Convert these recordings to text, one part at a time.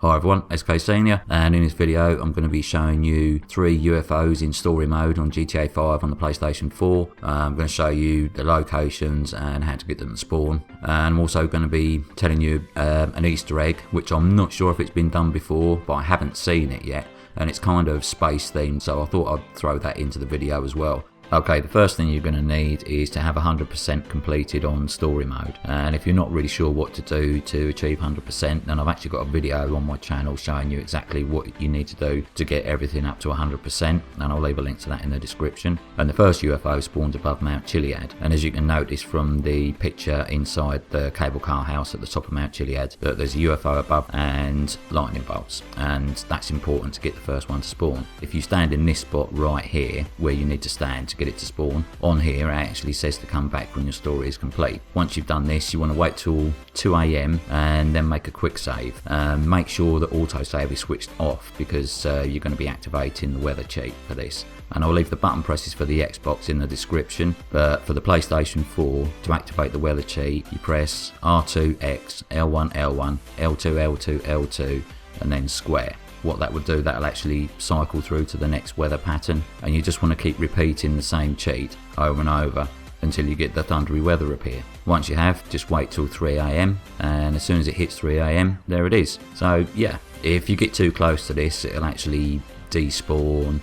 Hi everyone, SK Senior, and in this video I'm going to be showing you 3 UFOs in story mode on GTA 5 on the PlayStation 4. I'm going to show you the locations and how to get them to spawn, and I'm also going to be telling you an Easter egg, which I'm not sure if it's been done before, but I haven't seen it yet, and it's kind of space themed, so I thought I'd throw that into the video as well. Okay, the first thing you're going to need is to have 100% completed on story mode, and if you're not really sure what to do to achieve 100%, then I've actually got a video on my channel showing you exactly what you need to do to get everything up to 100%, and I'll leave a link to that in the description. And the first UFO spawns above Mount Chiliad, and as you can notice from the picture inside the cable car house at the top of Mount Chiliad, that there's a UFO above and lightning bolts, and that's important to get the first one to spawn. If you stand in this spot right here where you need to stand to get it to spawn, on here it actually says to come back when your story is complete. Once you've done this, you want to wait till 2 AM and then make a quick save. Make sure that autosave is switched off because you're going to be activating the weather cheat for this. And I'll leave the button presses for the Xbox in the description, but for the PlayStation 4, to activate the weather cheat, you press R2X, L1 L1, L2 L2 L2 and then square. What that would do, that'll actually cycle through to the next weather pattern, and you just want to keep repeating the same cheat over and over until you get the thundery weather appear. Once you have, just wait till 3 AM, and as soon as it hits 3 AM, there it is. So yeah, if you get too close to this, it'll actually despawn,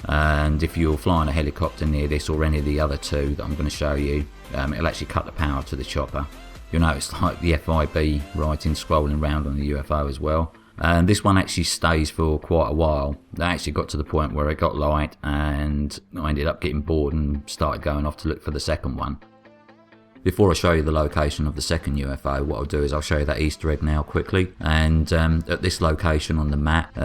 and if you're flying a helicopter near this or any of the other two that I'm going to show you, it'll actually cut the power to the chopper. You'll notice like the FIB writing scrolling around on the UFO as well. And this one actually stays for quite a while. They actually got to the point where it got light and I ended up getting bored and started going off to look for the second one. Before I show you the location of the second UFO, what I'll do is I'll show you that Easter egg now quickly. And at this location on the map,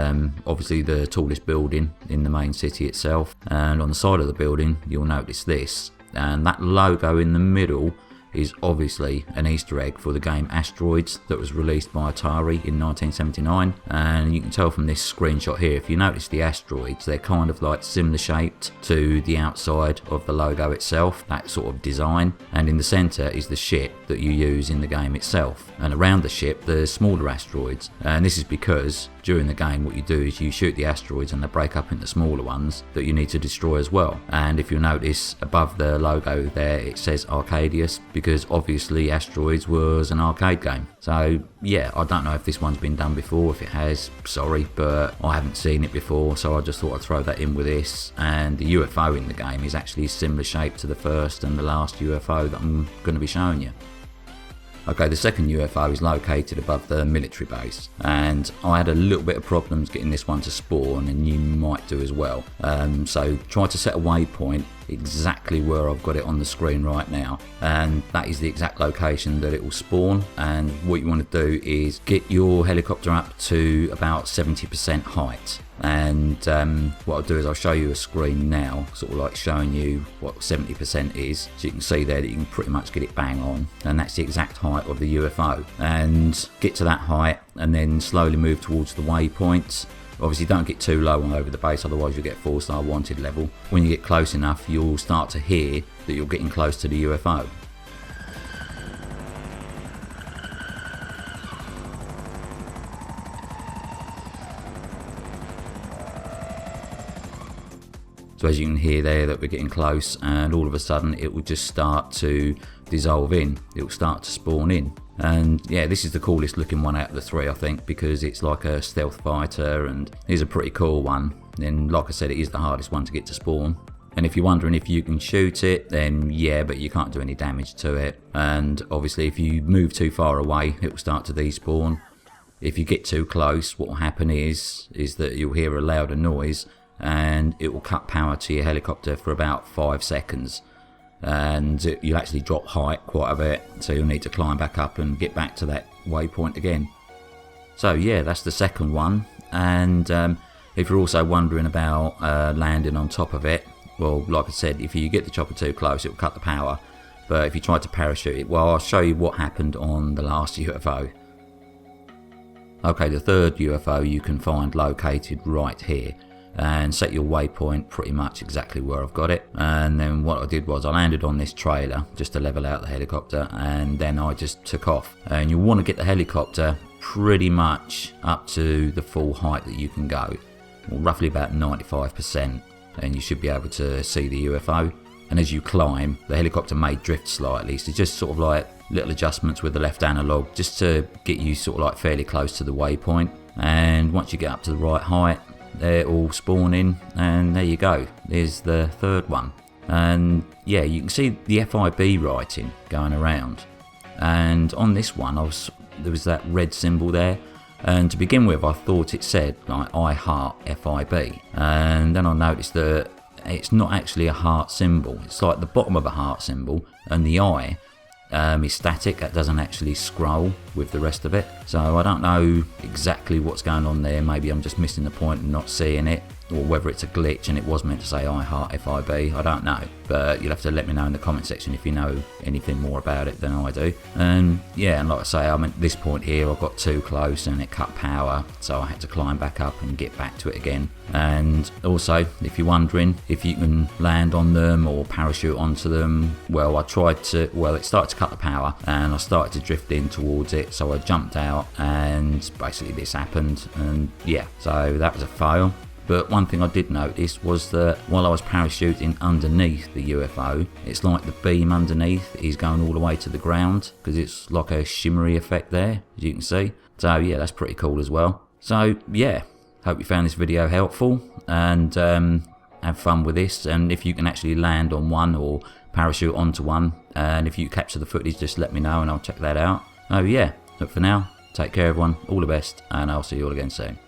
obviously the tallest building in the main city itself, and on the side of the building you'll notice this, and that logo in the middle is obviously an Easter egg for the game Asteroids that was released by Atari in 1979, and you can tell from this screenshot here, if you notice the asteroids, they're kind of like similar shaped to the outside of the logo itself, that sort of design, and in the centre is the ship that you use in the game itself, and around the ship there's smaller asteroids, and this is because during the game what you do is you shoot the asteroids and they break up into smaller ones that you need to destroy as well. And if you'll notice above the logo there it says Arcadius, because obviously Asteroids was an arcade game. So yeah, I don't know if this one's been done before. If it has, sorry, but I haven't seen it before, so I just thought I'd throw that in with this. And the UFO in the game is actually similar shape to the first and the last UFO that I'm going to be showing you. Okay, the second UFO is located above the military base, and I had a little bit of problems getting this one to spawn, and you might do as well. So try to set a waypoint exactly where I've got it on the screen right now, and that is the exact location that it will spawn. And what you want to do is get your helicopter up to about 70% height. And what I'll do is I'll show you a screen now, sort of like showing you what 70% is, so you can see there that you can pretty much get it bang on, and that's the exact height of the UFO. And get to that height and then slowly move towards the waypoints. Obviously don't get too low over the base, otherwise you'll get 4-star wanted level. When you get close enough, you'll start to hear that you're getting close to the UFO. So as you can hear there that we're getting close, and all of a sudden it will just start to dissolve in, it will start to spawn in. And yeah, this is the coolest looking one out of the 3 I think, because it's like a stealth fighter and it's a pretty cool one. And like I said, it is the hardest one to get to spawn. And if you're wondering if you can shoot it, then yeah, but you can't do any damage to it. And obviously if you move too far away, it will start to despawn. If you get too close, what will happen is that you'll hear a louder noise, and it will cut power to your helicopter for about 5 seconds, and you'll actually drop height quite a bit, so you'll need to climb back up and get back to that waypoint again. So yeah, that's the second one. And if you're also wondering about landing on top of it, well, like I said, if you get the chopper too close, it will cut the power, but if you try to parachute it, well, I'll show you what happened on the last UFO. Okay, the third UFO you can find located right here, and set your waypoint pretty much exactly where I've got it. And then what I did was I landed on this trailer just to level out the helicopter, and then I just took off. And you want to get the helicopter pretty much up to the full height that you can go, well, roughly about 95%, and you should be able to see the UFO. And as you climb, the helicopter may drift slightly, so just sort of like little adjustments with the left analog just to get you sort of like fairly close to the waypoint. And once you get up to the right height, they're all spawning, and there you go, there's the third one. And yeah, you can see the FIB writing going around, and on this one there was that red symbol there, and to begin with I thought it said like I heart FIB, and then I noticed that it's not actually a heart symbol. It's like the bottom of a heart symbol, and the I is static. That doesn't actually scroll with the rest of it. So I don't know exactly what's going on there. Maybe I'm just missing the point and not seeing it, or whether it's a glitch and it was meant to say I heart FIB. I don't know, but you'll have to let me know in the comment section if you know anything more about it than I do. And yeah, and like I say, I'm at this point here, I got too close and it cut power, so I had to climb back up and get back to it again. And also, if you're wondering if you can land on them or parachute onto them, well, it started to cut the power and I started to drift in towards it, so I jumped out and basically this happened, and yeah, so that was a fail. But one thing I did notice was that while I was parachuting underneath the UFO, it's like the beam underneath is going all the way to the ground, because it's like a shimmery effect there, as you can see. So yeah, that's pretty cool as well. So yeah, hope you found this video helpful, and have fun with this. And if you can actually land on one or parachute onto one, and if you capture the footage, just let me know and I'll check that out. Oh yeah, but for now, take care everyone, all the best, and I'll see you all again soon.